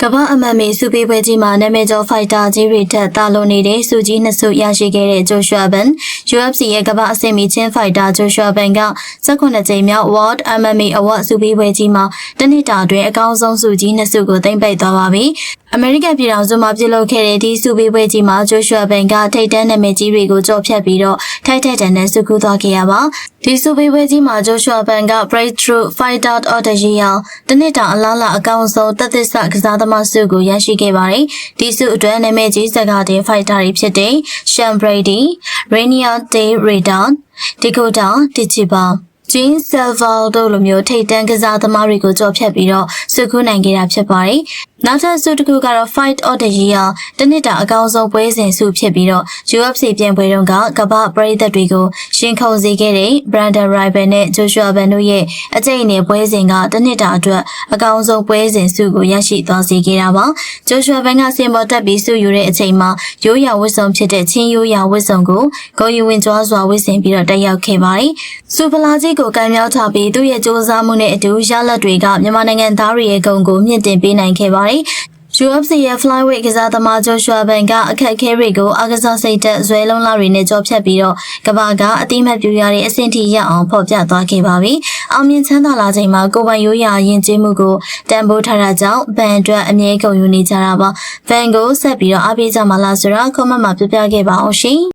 ကမ္ဘာအမတ်မေစုပေးပွဲကြီးမှာနာမည်ကျော်ဖိုက်တာကြီးတွေထက်တာလွန်နေတဲ့စုကြီးနှစ်စုရရှိခဲ့တဲ့ဂျိုရှွာဘန် UFC ရဲ့ကမ္ဘာအဆင့်မီချင်းဖိုက်တာဂျိုရှွာဘန်က18ကြိမ်မြောက် World MMA Award စုပေးပွဲကြီးမှာတနစ်တာအတွင်းအကောင်းဆုံးစုကြီးနှစ်စုကိုသိမ်းပိုက်သွားပါပြီ။အမေရိကန်ပြည်ထောင်စုမှာပြုလုပ်ခဲ့တဲ့ဒီစုပေးပွဲကြီးမှာဂျိုရှွာဘန်ကထိပ်တန်းနာမည်ကြီးတွေကိုကြော်ဖြတ်ပြီးတော့ထိုက်တန်နဲ့စုကူးသွားခဲ့ရပါဒီစုပေးပွဲကြီးမှာဂျိုရှွာဘန်က Breakthrough Fighter of the Year တနစ်တာအလားအကောင်းဆုံးတသက်ကစားသမားစုကိုရရှိခဲ့ပါတယ်။ဒီစုအတွက်နာမည်ကြီးစကားတင်ဖိုက်တာတွေဖြစ်တဲ့ Sean Brady, Rainier de Rada, Dakota Dichibaဂျင်းဆယ်ဗာတို့လိုမျိုးထိပ်တန်းကစားသမားတွေကိုကြော်ဖြတ်ပြီးတော့စုခုနိုင်ခဲ့တာဖြစ်ပါတယ်။နောက်ထပ်စုတစ်ခုကတော့ Fight of the Year တနစ်တာအကောင်းဆုံးပွဲစဉ်စုဖြစ်ပြီးတော့ UFC ပြန်ပွဲတုန်းကကမ္ဘာပရိသတ်တွေကိုရှင်ခုန်စေခဲ့တဲ့ Brandon Rival နဲ့ Joshua Van တို့ရဲ့အကျိန်နဲ့ပွဲစဉ်ကတနစ်တာအတွက်အကောင်းဆုံးပွဲစဉ်စုကိုရရှိသွားစေခဲ့တာပါ။ Joshua Van ကစင်ပေါ်တက်ပြီးစုယူတဲ့အချိန်မှာရိုးရာဝတ်စုံဖြစ်တဲ့ချင်းရိုးရာဝတ်စုံကိုဂုဏ်ယူဝင်ကြွားစွာဝတ်ဆင်ပြီးတော့တက်ရောက်ခဲ့ပါတယ်။စူပလာကြီးကိုကံမြောက်ထားပြီးသူ့ရဲ့စ조사မှုနဲ့အတူရလဒ်တွေကမြန်မာနိုင်ငံသားတွေရဲ့ဂုဏ်ကိုမြင့်တင်ပေးနိုင်ခဲ့ပါတယ်။ UFC ရဲ့ Flyweight ကစားသမားဂျိုရှွာဘန်ကအခက်အခဲတွေကိုအားကစားစိတ်သက်ဇွဲလုံးလာတွေနဲ့ကြော်ဖြတ်ပြီးတော့ကမ္ဘာကအတိမတ်ပြူရတဲ့အဆင့်ထိရောက်အောင်ဖော်ပြသွားခဲ့ပါပြီ။အောင်မြင်ချမ်းသာလာချိန်မှာကိုယ်ပိုင်ရိုးရာယဉ်ကျေးမှုကိုတန်ဖိုးထားတာကြောင့်ဘန်အတွက်အမြဲဂုဏ်ယူနေကြတာပါ။ဘန်ကိုဆက်ပြီးတော့အားပေးကြမှာလားဆိုတော့ comment မှာပြပြခဲ့ပါအောင်ရှင်။